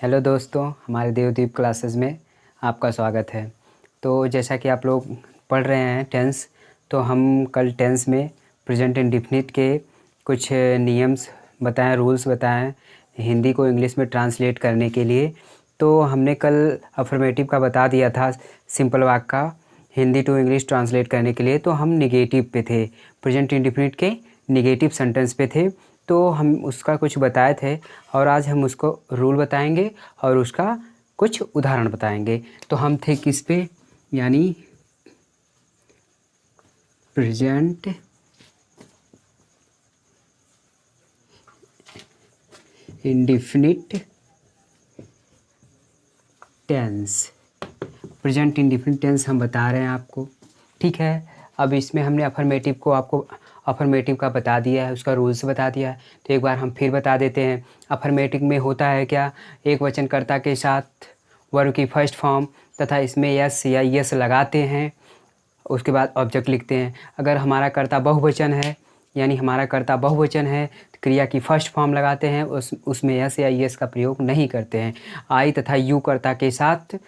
Hello दोस्तों, हमारे Devdeep classes में आपका स्वागत है। तो जैसा कि आप लोग पढ़ रहे हैं टेंस, तो हम कल टेंस में प्रेजेंट इंडेफिनिट के कुछ नियम्स बताएं, रूल्स बताएं हिंदी को इंग्लिश में ट्रांसलेट करने के लिए। तो हमने कल अफर्मेटिव का बता दिया था, सिंपल वाक्य का हिंदी टू इंग्लिश ट्रांसलेट करने के लिए। तो हम निगेटिव पे थे, प्रेजेंट इंडेफिनिट के निगेटिव सेंटेंस पे थे, तो हम उसका कुछ बताए थे और आज हम उसको रूल बताएंगे और उसका कुछ उदाहरण बताएंगे। तो हम थे किस पे, यानी present indefinite tense. Present indefinite tense हम बता रहे हैं आपको, ठीक है। अब इसमें हमने अफर्मेटिव को आपको अफर्मेटिव का बता दिया है, उसका रूल्स बता दिया है। तो एक बार हम फिर बता देते हैं। अफर्मेटिव में होता है क्या, एक वचनकर्ता के साथ वर्ब की फर्स्ट फॉर्म तथा इसमें यस या यस लगाते हैं, उसके बाद ऑब्जेक्ट लिखते हैं। अगर हमारा कर्ता बहुवचन है, यानी हमारा कर्ता बहुवचन है, तो क्रिया की फर्स्ट फॉर्म लगाते हैं, उसमें यस या यस का प्रयोग नहीं करते हैं। आई तथा यू कर्ता के साथ,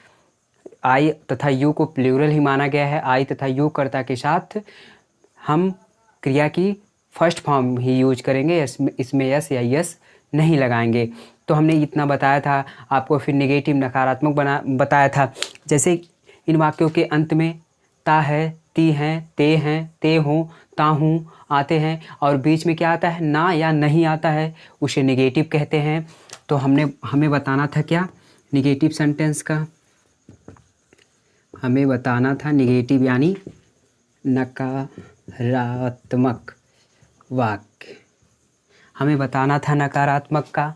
आई तथा यू को प्लूरल ही माना गया है, आई तथा यू कर्ता के साथ हम क्रिया की फर्स्ट फॉर्म ही यूज करेंगे, इसमें यस या यस नहीं लगाएंगे। तो हमने इतना बताया था आपको। फिर निगेटिव नकारात्मक बताया था। जैसे इन वाक्यों के अंत में ता है, ती हैं, ते हों, ता हूँ आते हैं और बीच में क्या आता है, ना या नहीं आता है, उसे निगेटिव कहते हैं। तो हमें बताना था क्या, निगेटिव सेंटेंस का हमें बताना था निगेटिव यानी नकारात्मक वाक्य हमें बताना था नकारात्मक का।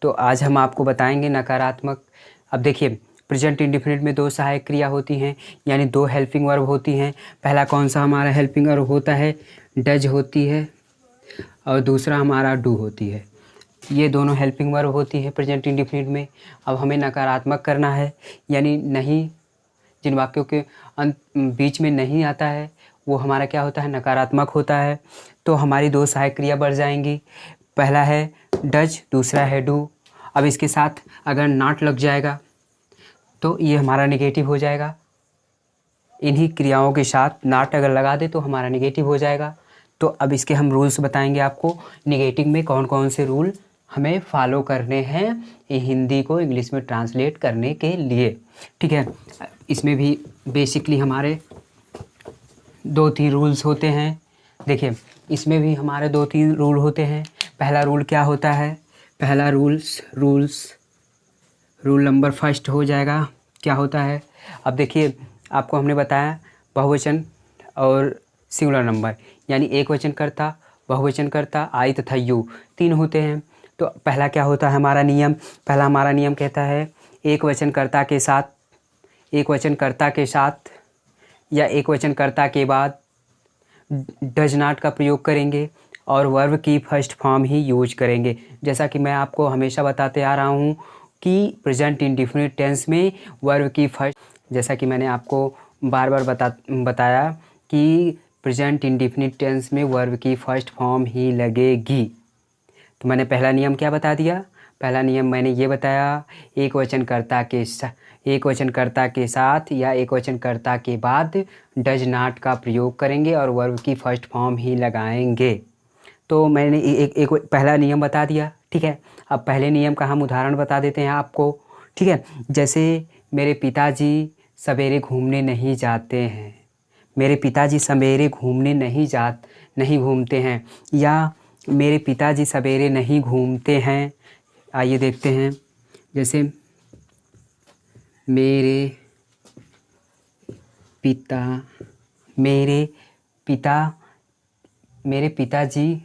तो आज हम आपको बताएंगे नकारात्मक। अब देखिए, प्रेजेंट इंडेफिनिट में दो सहायक क्रिया होती हैं, यानी दो हेल्पिंग वर्ब होती हैं। पहला कौन सा हमारा हेल्पिंग वर्ब होता है, डज होती है, और दूसरा हमारा डू होती है। ये दोनों हेल्पिंग वर्ब होती है प्रेजेंट इंडेफिनिट में। अब हमें नकारात्मक करना है, यानी नहीं, जिन वाक्यों के बीच में नहीं आता है वो हमारा क्या होता है, नकारात्मक होता है। तो हमारी दो सहायक क्रिया बढ़ जाएंगी। पहला है डज, दूसरा है डू। अब इसके साथ अगर नॉट लग जाएगा तो ये हमारा नेगेटिव हो जाएगा। इन्हीं क्रियाओं के साथ नॉट अगर लगा दे तो हमारा नेगेटिव हो जाएगा। तो अब इसके हम रूल्स बताएंगे आपको, नेगेटिव में कौन कौन से रूल हमें फॉलो करने हैं ये हिंदी को इंग्लिश में ट्रांसलेट करने के लिए, ठीक है। इसमें भी बेसिकली हमारे 2-3 रूल्स होते हैं। देखिए, इसमें भी हमारे 2-3 रूल होते हैं। पहला रूल क्या होता है, पहला रूल नंबर फर्स्ट हो जाएगा, क्या होता है। अब देखिए, आपको हमने बताया बहुवचन और सिंगुलर नंबर, यानी एक वचन कर्ता, बहुवचन कर्ता, आई तथा यू, 3 होते हैं। तो पहला क्या होता है हमारा नियम, पहला हमारा नियम कहता है एक वचन कर्ता के साथ या एक वचन कर्ता के बाद डज नॉट का प्रयोग करेंगे और वर्ब की फर्स्ट फॉर्म ही यूज करेंगे। जैसा कि मैं आपको हमेशा बताते आ रहा हूँ कि प्रेजेंट इंडेफिनिट टेंस में वर्ब की फर्स्ट, जैसा कि मैंने आपको बार बार बताया कि प्रेजेंट इंडेफिनिट टेंस में वर्ब की फर्स्ट फॉर्म ही लगेगी। तो मैंने पहला नियम क्या बता दिया, पहला नियम मैंने ये बताया, एक वचनकर्ता के साथ या एक वचनकर्ता के बाद डज नॉट का प्रयोग करेंगे और वर्ब की फर्स्ट फॉर्म ही लगाएंगे। तो मैंने एक पहला नियम बता दिया, ठीक है। अब पहले नियम का हम उदाहरण बता देते हैं आपको, ठीक है। जैसे मेरे पिताजी सवेरे घूमने नहीं जाते हैं, मेरे पिताजी सवेरे घूमने नहीं घूमते हैं, या मेरे पिताजी सवेरे नहीं घूमते हैं। आइए देखते हैं, जैसे मेरे पिताजी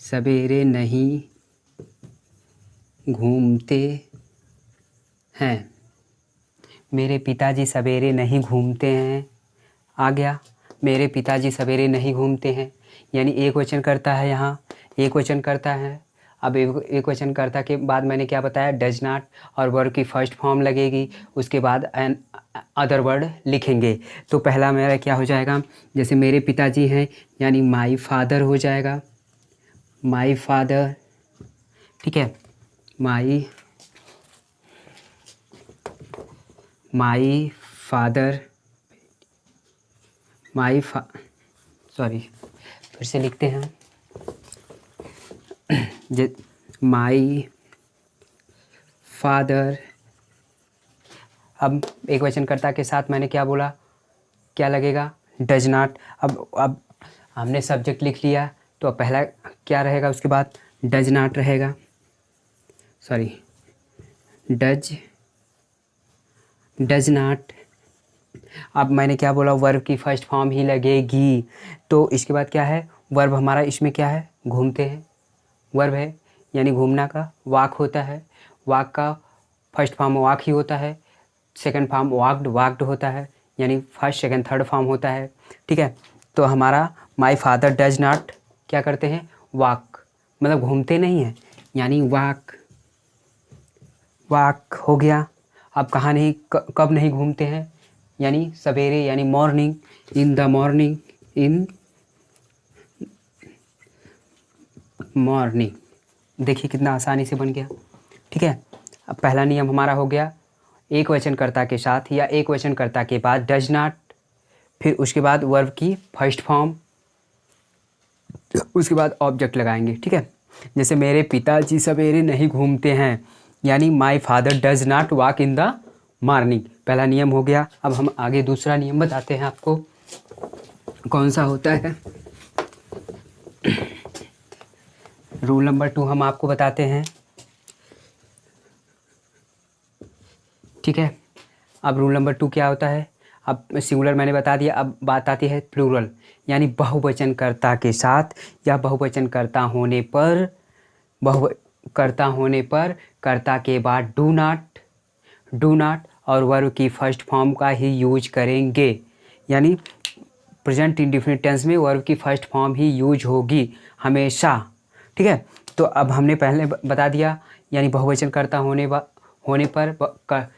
सवेरे नहीं घूमते हैं, मेरे पिताजी सवेरे नहीं घूमते हैं। आ गया, मेरे पिताजी सवेरे नहीं घूमते हैं, यानी एक वचन करता है, यहाँ एक वचन करता है। अब एक वचन कर्ता के बाद मैंने क्या बताया, डज नॉट, और वर्ब की फर्स्ट फॉर्म लगेगी, उसके बाद एन अदर वर्ड लिखेंगे। तो पहला मेरा क्या हो जाएगा, जैसे मेरे पिताजी हैं यानी माई फादर हो जाएगा, माई फादर, ठीक है, माई फादर, सॉरी फिर से लिखते हैं, माई फादर। अब एक वचनकर्ता के साथ मैंने क्या बोला, क्या लगेगा, डज नॉट। अब हमने सब्जेक्ट लिख लिया, तो अब पहला क्या रहेगा, उसके बाद डज नॉट रहेगा, सॉरी डज नॉट। अब मैंने क्या बोला, वर्ब की फर्स्ट फॉर्म ही लगेगी, तो इसके बाद क्या है, वर्ब हमारा इसमें क्या है, घूमते हैं, वर्ब है, यानी घूमना का वाक होता है, वाक का फर्स्ट फॉर्म वाक ही होता है, सेकंड फॉर्म वाक्ड होता है, यानी फर्स्ट सेकंड थर्ड फॉर्म होता है, ठीक है। तो हमारा माई फादर डज नॉट क्या करते हैं, वाक, मतलब घूमते नहीं हैं, यानी वाक हो गया। अब कहाँ नहीं, कब नहीं घूमते हैं, यानी सवेरे, यानी मॉर्निंग, इन द मॉर्निंग। देखिए कितना आसानी से बन गया, ठीक है। अब पहला नियम हमारा हो गया, एक वचनकर्ता के साथ या एक वचनकर्ता के बाद डज नॉट, फिर उसके बाद वर्ब की फर्स्ट फॉर्म, उसके बाद ऑब्जेक्ट लगाएंगे, ठीक है। जैसे मेरे पिताजी सवेरे नहीं घूमते हैं, यानी my father does not walk in the morning, पहला नियम हो गया। अब हम आगे दूसरा नियम बताते हैं आपको, कौन सा होता है। रूल नंबर 2 हम आपको बताते हैं, ठीक है। अब रूल नंबर 2 क्या होता है, अब सिंगुलर मैंने बता दिया, अब बात आती है प्लूरल, यानी बहुवचनकर्ता के साथ या बहुवचनकर्ता होने पर कर्ता के बाद डू नॉट और वर्ब की फर्स्ट फॉर्म का ही यूज करेंगे, यानी प्रेजेंट इंडेफिनिट टेंस में वर्ब की फर्स्ट फॉर्म ही यूज होगी हमेशा, ठीक है। तो अब हमने पहले बता दिया, यानी बहुवचनकर्ता होने पर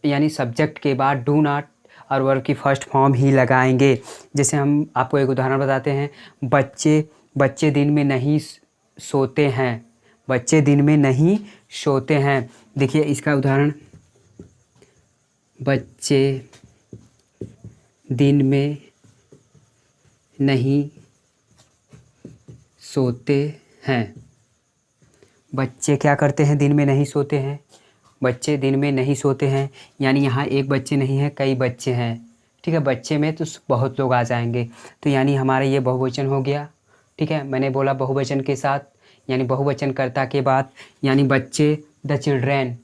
यानी सब्जेक्ट के बाद डू नॉट और वर्ब की फर्स्ट फॉर्म ही लगाएंगे। जैसे हम आपको एक उदाहरण बताते हैं, बच्चे दिन में नहीं सोते हैं, बच्चे दिन में नहीं सोते हैं। देखिए इसका उदाहरण, बच्चे दिन में नहीं सोते हैं। बच्चे क्या करते हैं, दिन में नहीं सोते हैं, बच्चे दिन में नहीं सोते हैं, यानी यहाँ एक बच्चे नहीं है, कई बच्चे हैं, ठीक है। बच्चे में तो बहुत लोग आ जाएंगे, तो यानी हमारा ये बहुवचन हो गया, ठीक है। मैंने बोला बहुवचन के साथ, यानी बहुवचनकर्ता के बाद, यानी बच्चे, द चिल्ड्रन,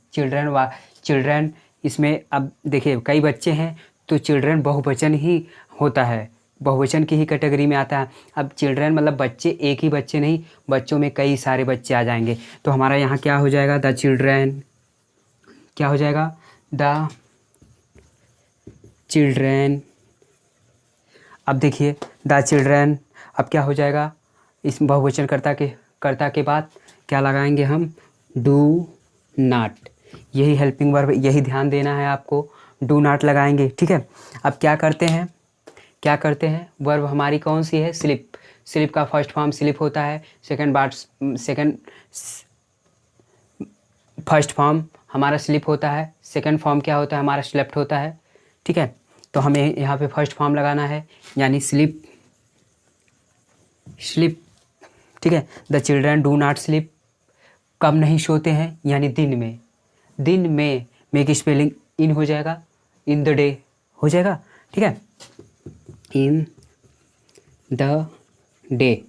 इसमें अब देखिए कई बच्चे हैं, तो चिल्ड्रन बहुवचन ही होता है, बहुवचन की ही कैटेगरी में आता है। अब चिल्ड्रन मतलब बच्चे, एक ही बच्चे नहीं, बच्चों में कई सारे बच्चे आ जाएंगे, तो हमारा यहाँ क्या हो जाएगा, द चिल्ड्रन, क्या हो जाएगा, द चिल्ड्रन। अब देखिए द चिल्ड्रन, अब क्या हो जाएगा, इस बहुवचनकर्ता के बाद क्या लगाएंगे हम, डू नॉट, यही हेल्पिंग वर्ब, यही ध्यान देना है आपको, डू नॉट लगाएंगे, ठीक है। अब क्या करते हैं, वर्ब हमारी कौन सी है, स्लिप का फर्स्ट फॉर्म स्लिप होता है, सेकंड फर्स्ट फॉर्म हमारा स्लिप होता है, सेकंड फॉर्म क्या होता है हमारा, स्लेप्ट होता है, ठीक है। तो हमें यहाँ पे फर्स्ट फॉर्म लगाना है, यानी स्लिप, ठीक है। The children do not slip, कब नहीं सोते हैं, यानी दिन में की स्पेलिंग इन हो जाएगा, इन द डे हो जाएगा, ठीक है, इन द डे,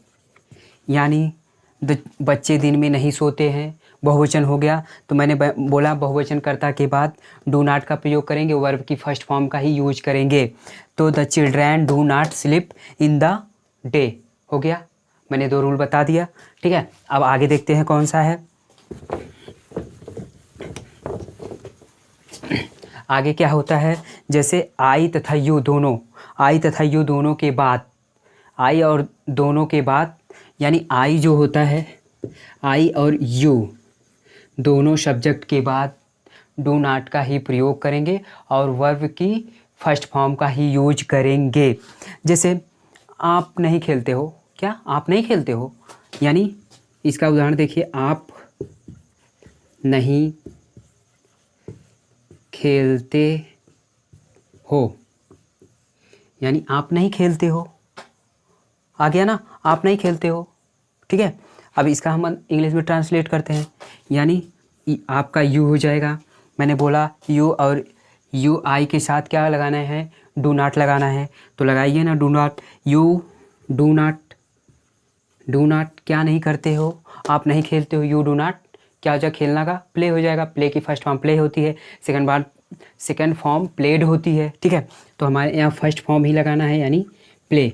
यानी बच्चे दिन में नहीं सोते हैं, बहुवचन हो गया। तो मैंने बोला बहुवचनकर्ता के बाद डू नॉट का प्रयोग करेंगे, वर्ब की फर्स्ट फॉर्म का ही यूज करेंगे, तो the children do not slip in the day हो गया। मैंने 2 रूल बता दिया, ठीक है। अब आगे देखते हैं कौन सा है, आगे क्या होता है, जैसे आई तथा यू दोनों के बाद, आई और दोनों के बाद, यानी आई जो होता है, आई और यू दोनों सब्जेक्ट के बाद डू नॉट का ही प्रयोग करेंगे और वर्ब की फर्स्ट फॉर्म का ही यूज करेंगे। जैसे आप नहीं खेलते हो, क्या आप नहीं खेलते हो, यानी इसका उदाहरण देखिए, आप नहीं खेलते हो, यानी आप नहीं खेलते हो, आ गया ना, आप नहीं खेलते हो। ठीक है, अब इसका हम इंग्लिश में ट्रांसलेट करते हैं, यानी आपका यू हो जाएगा। मैंने बोला यू, और यू आई के साथ क्या लगाना है, डू नॉट लगाना है, तो लगाइए ना do not. You do not क्या नहीं करते हो, आप नहीं खेलते हो, यू डू नॉट क्या हो जाएगा, खेलना का प्ले हो जाएगा। प्ले की फर्स्ट फॉर्म प्ले होती है, सेकंड फॉर्म प्लेड होती है। ठीक है, तो हमारे यहाँ फर्स्ट फॉर्म ही लगाना है, यानी प्ले।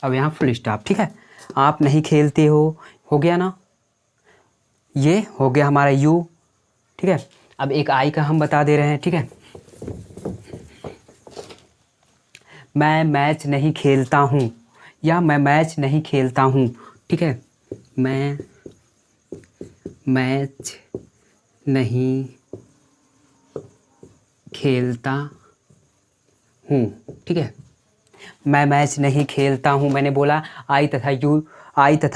अब यहाँ फुल स्टॉप। ठीक है, आप नहीं खेलते हो गया ना, ये हो गया हमारा यू। ठीक है, अब एक आई का हम बता दे रहे हैं। ठीक है, मैं मैच नहीं खेलता हूँ, या मैं मैच नहीं खेलता हूँ। ठीक है, मैं मैच नहीं खेलता हूँ। ठीक है, मैं मैच नहीं खेलता हूँ, मैंने बोला आई तथा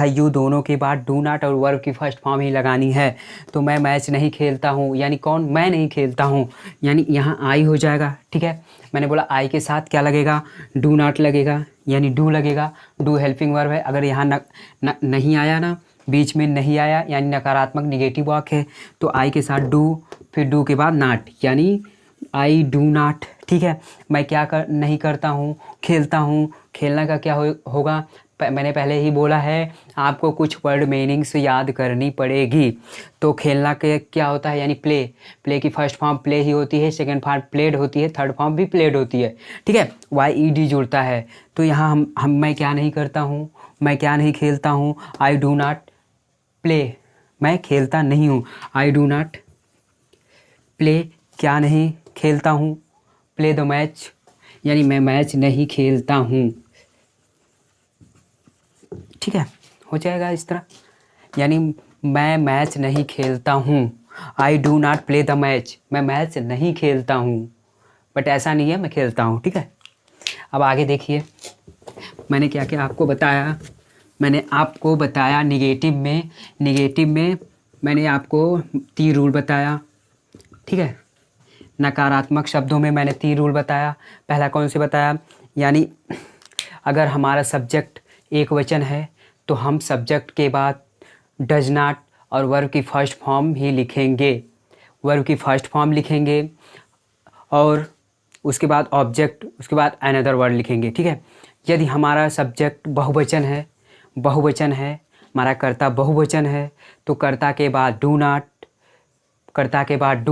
यू दोनों के बाद डू नॉट और वर्ब की फर्स्ट फॉर्म ही लगानी है। तो मैं मैच नहीं खेलता हूँ, यानी कौन, मैं नहीं खेलता हूँ, यानी यहाँ आई हो जाएगा। ठीक है, मैंने बोला आई के साथ क्या लगेगा, डू नॉट लगेगा, यानी डू लगेगा। डू हेल्पिंग वर्ब है, अगर यहाँ नहीं आया ना, बीच में नहीं आया, यानी नकारात्मक निगेटिव वाक है, तो आई के साथ डू, फिर डू के बाद नॉट, यानी आई डू नॉट। ठीक है, मैं क्या नहीं करता हूँ, खेलता हूँ। खेलना का क्या होगा, मैंने पहले ही बोला है, आपको कुछ वर्ड मीनिंग्स याद करनी पड़ेगी। तो खेलना के क्या होता है, यानी प्ले की फर्स्ट फॉर्म प्ले ही होती है, सेकंड फॉर्म प्लेड होती है, थर्ड फॉर्म भी प्लेड होती है। ठीक है, YED जुड़ता है, तो यहाँ हम मैं क्या नहीं करता हूँ, मैं क्या नहीं खेलता हूँ, आई डू नॉट प्ले, मैं खेलता नहीं हूँ, आई डू नॉट प्ले, क्या नहीं खेलता हूँ, प्ले द मैच, यानी मैं मैच नहीं खेलता हूँ। ठीक है, हो जाएगा इस तरह, यानी मैं मैच नहीं खेलता हूँ, I do not play the match, मैं मैच नहीं खेलता हूँ, बट ऐसा नहीं है, मैं खेलता हूँ। ठीक है, अब आगे देखिए, मैंने क्या क्या आपको बताया, मैंने आपको बताया निगेटिव में मैंने आपको 3 रूल बताया। ठीक है, नकारात्मक शब्दों में मैंने 3 रूल बताया। पहला कौन से बताया, यानी अगर हमारा सब्जेक्ट एक वचन है तो हम सब्जेक्ट के बाद डज नॉट और वर्ब की फर्स्ट फॉर्म ही लिखेंगे, वर्ब की फर्स्ट फॉर्म लिखेंगे, और उसके बाद ऑब्जेक्ट, उसके बाद अनदर वर्ड लिखेंगे। ठीक है, यदि हमारा सब्जेक्ट बहुवचन है, हमारा कर्ता बहुवचन है, तो कर्ता के बाद डू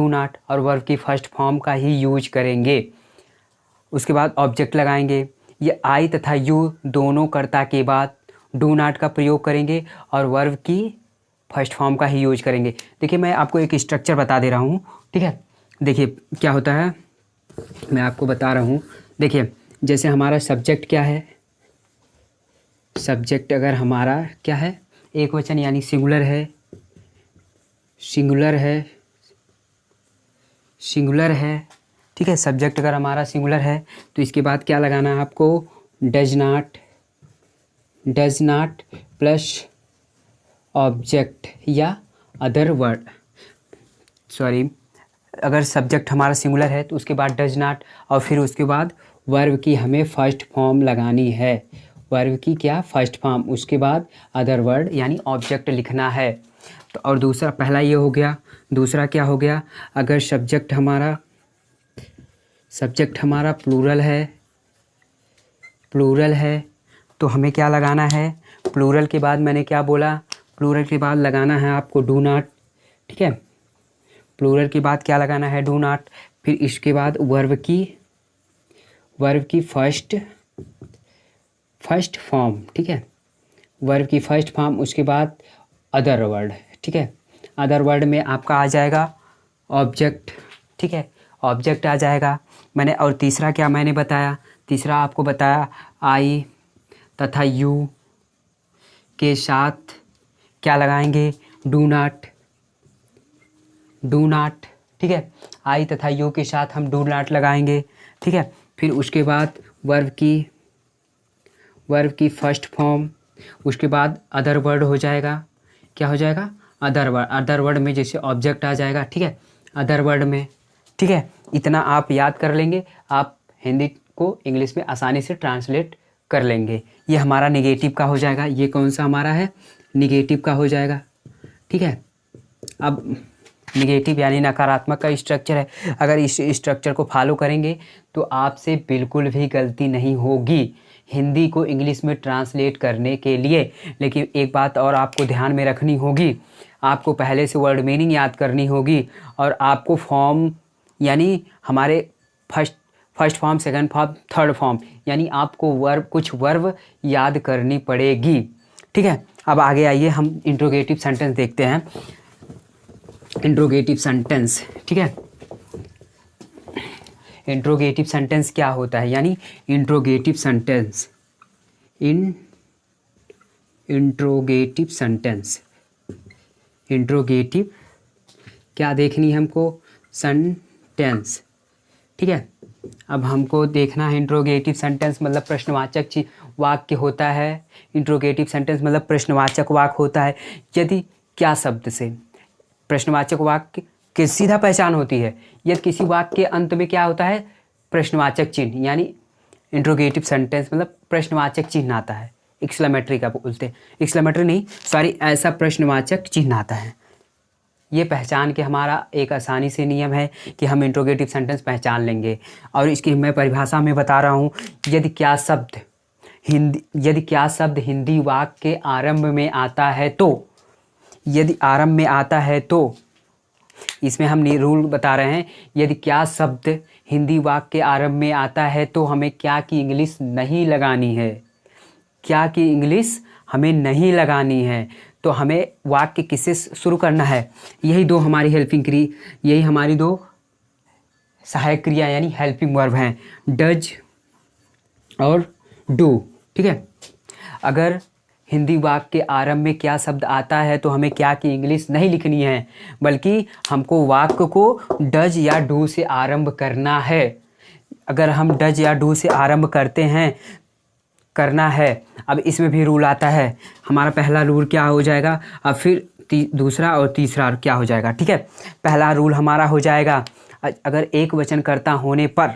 नॉट और वर्ब की फर्स्ट फॉर्म का ही यूज करेंगे। उसके बाद ऑब्जेक्ट लगाएंगे, ये आई तथा यू दोनों कर्ता के बाद डू नॉट का प्रयोग करेंगे और वर्ब की फर्स्ट फॉर्म का ही यूज करेंगे। देखिए, मैं आपको एक स्ट्रक्चर बता दे रहा हूँ। ठीक है, देखिए क्या होता है, मैं आपको बता रहा हूँ। देखिए, जैसे हमारा सब्जेक्ट क्या है, सब्जेक्ट अगर हमारा क्या है, एक वचन यानी सिंगुलर है। ठीक है, सब्जेक्ट अगर हमारा सिंगुलर है तो इसके बाद क्या लगाना है आपको, डज नॉट प्लस ऑब्जेक्ट या अदर वर्ड, अगर सब्जेक्ट हमारा सिंगुलर है तो उसके बाद डज नॉट, और फिर उसके बाद वर्ब की हमें फर्स्ट फॉर्म लगानी है, वर्ब की क्या फर्स्ट फॉर्म, उसके बाद अदर वर्ड यानी ऑब्जेक्ट लिखना है। तो और दूसरा, पहला ये हो गया, दूसरा क्या हो गया, अगर सब्जेक्ट हमारा प्लूरल है तो हमें क्या लगाना है, प्लूरल के बाद मैंने क्या बोला, प्लूरल के बाद लगाना है आपको डू नॉट। ठीक है, प्लूरल के बाद क्या लगाना है, डू नॉट, फिर इसके बाद वर्ब की फर्स्ट फॉर्म। ठीक है, वर्ब की फर्स्ट फॉर्म, उसके बाद अदर वर्ड। ठीक है, अदर वर्ड में आपका आ जाएगा ऑब्जेक्ट। ठीक है, ऑब्जेक्ट आ जाएगा। मैंने और तीसरा क्या मैंने बताया, तीसरा आपको बताया आई तथा यू के साथ क्या लगाएंगे, डू नॉट। ठीक है, आई तथा यू के साथ हम डू नॉट लगाएंगे। ठीक है, फिर उसके बाद वर्ब की फर्स्ट फॉर्म, उसके बाद अदर वर्ड हो जाएगा, क्या हो जाएगा, अदर वर्ड। अदर वर्ड में जैसे ऑब्जेक्ट आ जाएगा, ठीक है, अदर वर्ड में, ठीक है। इतना आप याद कर लेंगे, आप हिंदी को इंग्लिश में आसानी से ट्रांसलेट कर लेंगे। ये हमारा निगेटिव का हो जाएगा, ये कौन सा हमारा है, निगेटिव का हो जाएगा, ठीक है। अब निगेटिव यानी नकारात्मक का स्ट्रक्चर है। अगर इस स्ट्रक्चर को फॉलो करेंगे तो आपसे बिल्कुल भी गलती नहीं होगी हिंदी को इंग्लिश में ट्रांसलेट करने के लिए। लेकिन एक बात और आपको ध्यान में रखनी होगी, आपको पहले से वर्ड मीनिंग याद करनी होगी और आपको फॉर्म यानी हमारे first form, second form, third form यानी आपको वर्ब, कुछ वर्ब याद करनी पड़ेगी, ठीक है। अब आगे आइए हम इंट्रोगेटिव सेंटेंस देखते हैं। इंट्रोगेटिव सेंटेंस, ठीक है। इंट्रोगेटिव सेंटेंस क्या होता है, यानी interrogative sentence, interrogative sentence, interrogative क्या देखनी है हमको, सेंटेंस, ठीक है। अब हमको देखना है इंट्रोगेटिव सेंटेंस मतलब प्रश्नवाचक वाक्य होता है। इंट्रोगेटिव सेंटेंस मतलब प्रश्नवाचक वाक्य होता है यदि क्या शब्द से प्रश्नवाचक वाक्य की सीधा पहचान होती है, यदि किसी वाक्य के अंत में क्या होता है, प्रश्नवाचक चिन्ह, यानी इंट्रोगेटिव सेंटेंस मतलब प्रश्नवाचक चिन्ह आता है, एक्सक्लेमेटरी का बोलते हैं, एक्सक्लेमेटरी नहीं सॉरी, ऐसा प्रश्नवाचक चिन्ह आता है। ये पहचान के हमारा एक आसानी से नियम है कि हम इंट्रोगेटिव सेंटेंस पहचान लेंगे। और इसकी मैं परिभाषा में बता रहा हूँ, यदि क्या शब्द हिंदी वाक्य के आरंभ में आता है तो, यदि आरंभ में आता है तो, इसमें हम रूल बता रहे हैं, यदि क्या शब्द हिंदी वाक्य के आरंभ में आता है तो हमें क्या की इंग्लिश नहीं लगानी है, क्या की इंग्लिश हमें नहीं लगानी है। तो हमें वाक्य किससे शुरू करना है, यही दो हमारी हेल्पिंग क्रिया, यही हमारी दो सहायक क्रिया यानी हेल्पिंग वर्ब हैं, डज और डू, ठीक है। अगर हिंदी वाक्य के आरंभ में क्या शब्द आता है तो हमें क्या की इंग्लिश नहीं लिखनी है, बल्कि हमको वाक्य को डज या डू से आरंभ करना है। अगर हम डज या डू से आरंभ करना है, अब इसमें भी रूल आता है। हमारा पहला रूल क्या हो जाएगा, अब फिर दूसरा और तीसरा क्या हो जाएगा, ठीक है। पहला रूल हमारा हो जाएगा, अगर एक वचन कर्ता होने पर,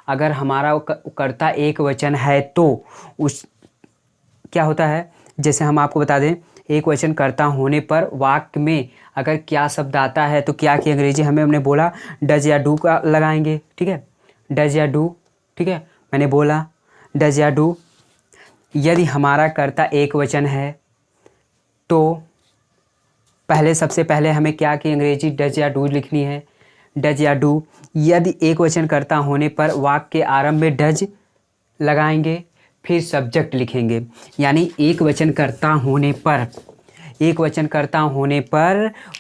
अगर हमारा कर्ता एक वचन है तो उस क्या होता है, जैसे हम आपको बता दें, एक वचन कर्ता होने पर वाक्य में अगर क्या शब्द आता है तो क्या की अंग्रेजी हमने बोला डज या डू का लगाएंगे, ठीक है, डज या डू, ठीक है, मैंने बोला डज या डू। यदि हमारा कर्ता एक वचन है तो सबसे पहले हमें क्या की अंग्रेजी डज या डू लिखनी है, डज या डू। यदि एक वचन कर्ता होने पर वाक्य के आरंभ में डज लगाएंगे, फिर सब्जेक्ट लिखेंगे, यानी एक वचन कर्ता होने पर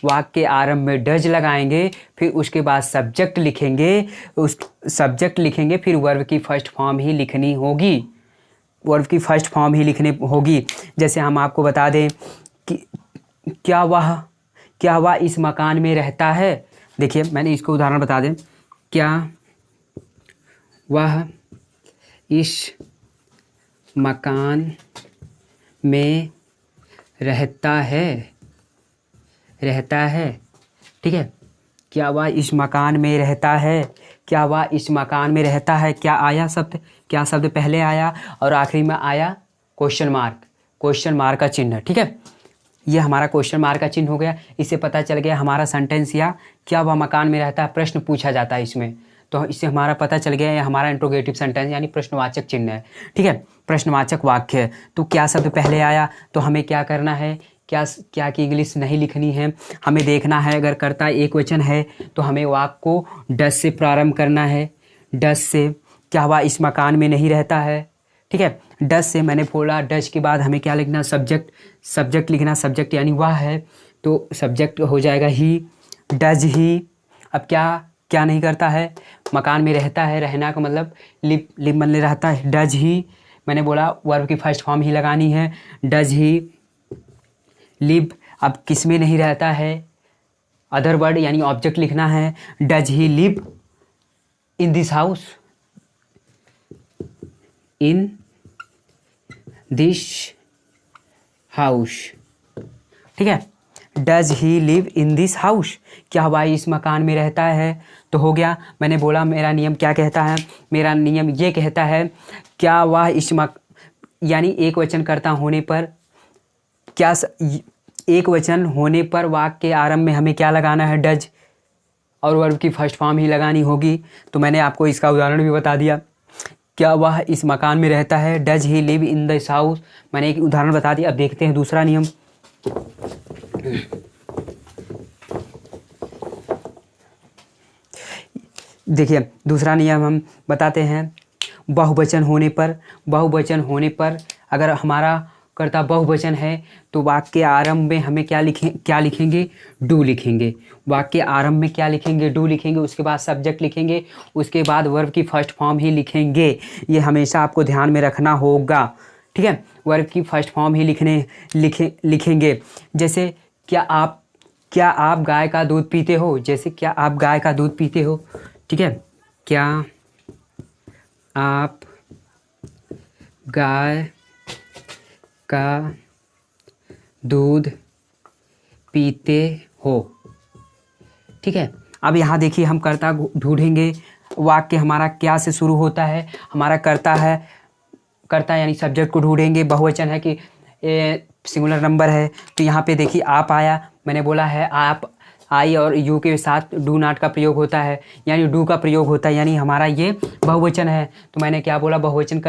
वाक्य के आरंभ में डज लगाएंगे, फिर उसके बाद सब्जेक्ट लिखेंगे, फिर वर्ब की फर्स्ट फॉर्म ही लिखनी होगी, जैसे हम आपको बता दें कि क्या वह इस मकान में रहता है। देखिए मैंने इसको उदाहरण बता दें, क्या वह इस मकान में रहता है, ठीक है, क्या वह इस मकान में रहता है, क्या वह इस मकान में रहता है। क्या आया शब्द, क्या शब्द पहले आया और आखिरी में आया क्वेश्चन मार्क का चिन्ह, ठीक है। ये हमारा क्वेश्चन मार्क का चिन्ह हो गया, इससे पता चल गया हमारा सेंटेंस या क्या वह मकान में रहता है प्रश्न पूछा जाता है इसमें, तो इससे हमारा पता चल गया ये हमारा इंट्रोगेटिव सेंटेंस यानी प्रश्नवाचक चिन्ह है, ठीक है, प्रश्नवाचक वाक्य है। तो क्या शब्द पहले आया तो हमें क्या करना है, क्या की इंग्लिश नहीं लिखनी है, हमें देखना है अगर कर्ता एक वचन है तो हमें वाक्य को डज से प्रारंभ करना है, डज से। क्या वह इस मकान में नहीं रहता है, ठीक है, डज से मैंने बोला, डज के बाद हमें क्या लिखना, सब्जेक्ट लिखना, सब्जेक्ट यानी वह है तो सब्जेक्ट हो जाएगा ही, डज ही। अब क्या नहीं करता है, मकान में रहता है, रहना का मतलब लिव बनने रहता है, डज ही, मैंने बोला वर्ब की फर्स्ट फॉर्म ही लगानी है, डज ही लिव। अब किस में नहीं रहता है, अदर वर्ड यानी ऑब्जेक्ट लिखना है, does he live in this house, in this house, ठीक है। Does he live in this house, क्या वह इस मकान में रहता है। तो हो गया, मैंने बोला मेरा नियम क्या कहता है, मेरा नियम ये कहता है क्या वह इस यानी एक वचन कर्ता होने पर क्या एक वचन होने पर वाक्य के आरंभ में हमें क्या लगाना है, डज, और वर्ब की फर्स्ट फॉर्म ही लगानी होगी। तो मैंने आपको इसका उदाहरण भी बता दिया, क्या वह इस मकान में रहता है, does he live in this house, मैंने एक उदाहरण बता दिया। अब देखते हैं दूसरा नियम। देखिए दूसरा नियम हम बताते हैं, बहुवचन होने पर अगर हमारा कर्ता बहुवचन है तो वाक्य के आरंभ में हमें क्या लिखेंगे, डू लिखेंगे। वाक्य के आरंभ में क्या लिखेंगे, डू लिखेंगे, उसके बाद सब्जेक्ट लिखेंगे, उसके बाद वर्ब की फर्स्ट फॉर्म ही लिखेंगे। ये हमेशा आपको ध्यान में रखना होगा, ठीक है। वर्ब की फर्स्ट फॉर्म ही लिखेंगे। जैसे क्या आप गाय का दूध पीते हो, जैसे क्या आप गाय का दूध पीते हो, ठीक है। क्या आप गाय का दूध पीते हो, ठीक है। अब यहाँ देखिए हम कर्ता ढूंढेंगे। वाक्य हमारा क्या से शुरू होता है, हमारा कर्ता यानी सब्जेक्ट को ढूंढेंगे। बहुवचन है कि सिंगुलर नंबर है, तो यहाँ पे देखिए आप आया, मैंने बोला है आप, आई और यू के साथ डू नॉट का प्रयोग होता है, यानी डू का प्रयोग होता है, यानी हमारा ये बहुवचन है। तो मैंने क्या बोला, बहुवचन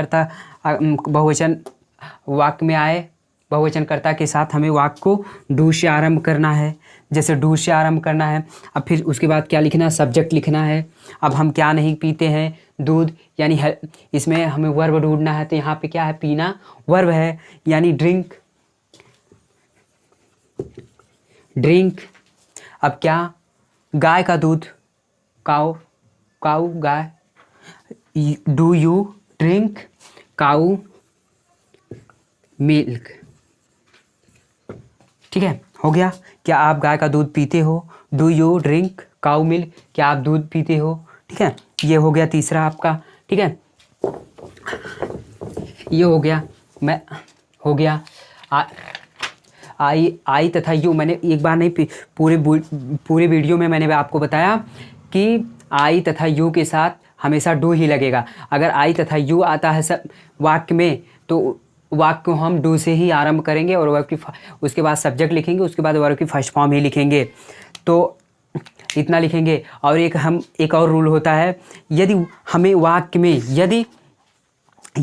वाक्य में आए, बहुवचन कर्ता के साथ हमें वाक्य को डू से आरंभ करना है। जैसे डू से आरंभ करना है, अब फिर उसके बाद क्या लिखना है, सब्जेक्ट लिखना है। अब हम क्या नहीं पीते हैं, दूध, यानी इसमें हमें वर्ब ढूंढना है। तो यहाँ पे क्या है, पीना वर्ब है, यानी ड्रिंक। अब क्या, गाय का दूध, काऊ गाय, do you drink cow milk, ठीक है, हो गया। क्या आप गाय का दूध पीते हो, do you drink cow milk, क्या आप दूध पीते हो, ठीक है। ये हो गया तीसरा आपका, ठीक है। ये हो गया आई तथा यू। मैंने एक बार नहीं, पूरे वीडियो में मैंने आपको बताया कि आई तथा यू के साथ हमेशा डू ही लगेगा। अगर आई तथा यू आता है सब वाक्य में, तो वाक्य को हम डू से ही आरंभ करेंगे और वर्ब की उसके बाद सब्जेक्ट लिखेंगे, उसके बाद वर्ब की फर्स्ट फॉर्म ही लिखेंगे। तो इतना लिखेंगे। और एक और रूल होता है, यदि हमें वाक्य में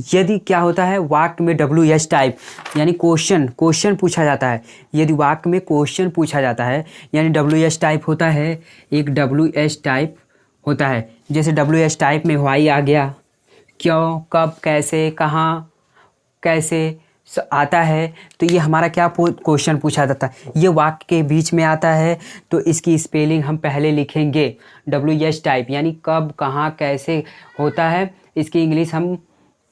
यदि क्या होता है, वाक्य में WH टाइप यानी क्वेश्चन पूछा जाता है। यदि वाक्य में क्वेश्चन पूछा जाता है यानी WH टाइप होता है, एक WH टाइप होता है। जैसे WH टाइप में व्हाई आ गया, क्यों, कब, कैसे, कहाँ, कैसे आता है, तो ये हमारा क्या क्वेश्चन पूछा जाता है। ये वाक्य के बीच में आता है, तो इसकी स्पेलिंग हम पहले लिखेंगे। WH टाइप यानी कब, कहाँ, कैसे होता है, इसकी इंग्लिश हम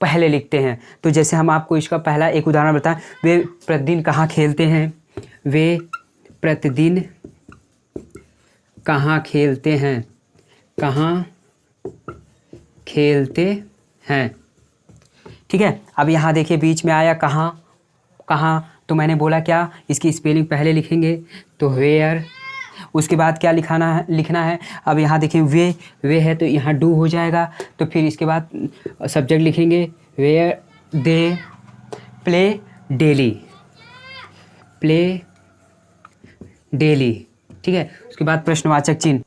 पहले लिखते हैं। तो जैसे हम आपको इसका पहला एक उदाहरण बताएं, वे प्रतिदिन कहाँ खेलते हैं, वे प्रतिदिन कहाँ खेलते हैं, कहाँ खेलते हैं, ठीक है। अब यहाँ देखिए बीच में आया कहाँ, तो मैंने बोला क्या, इसकी स्पेलिंग पहले लिखेंगे, तो वेयर, उसके बाद क्या लिखना है। अब यहाँ देखिए वे है, तो यहाँ डू हो जाएगा। तो फिर इसके बाद सब्जेक्ट लिखेंगे, वेयर दे प्ले डेली, ठीक है। उसके बाद प्रश्नवाचक चिन्ह।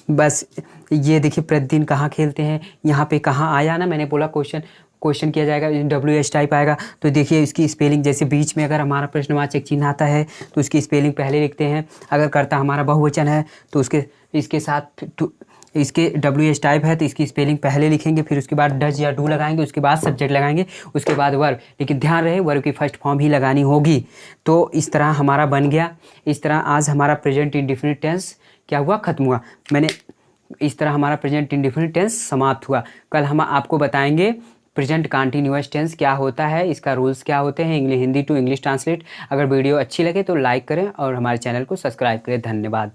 बस ये देखिए प्रतिदिन कहाँ खेलते हैं, यहाँ पे कहाँ आया ना, मैंने बोला क्वेश्चन किया जाएगा, WH टाइप आएगा। तो देखिए इसकी स्पेलिंग, जैसे बीच में अगर हमारा प्रश्नवाचक चिन्ह आता है तो उसकी स्पेलिंग पहले लिखते हैं। अगर कर्ता हमारा बहुवचन है तो इसके साथ इसके WH टाइप है तो इसकी स्पेलिंग पहले लिखेंगे, फिर उसके बाद डज या डू लगाएंगे, उसके बाद सब्जेक्ट लगाएंगे, उसके बाद वर्ब। लेकिन ध्यान रहे वर्ब की फर्स्ट फॉर्म ही लगानी होगी। तो इस तरह हमारा बन गया। इस तरह आज हमारा प्रेजेंट इंडेफिनिट टेंस क्या हुआ, खत्म हुआ। इस तरह हमारा प्रेजेंट इंडेफिनिट टेंस समाप्त हुआ। कल हम आपको बताएंगे प्रेजेंट कंटिन्यूअस टेंस क्या होता है, इसका रूल्स क्या होते हैं, हिंदी टू इंग्लिश ट्रांसलेट। अगर वीडियो अच्छी लगे तो लाइक करें और हमारे चैनल को सब्सक्राइब करें। धन्यवाद।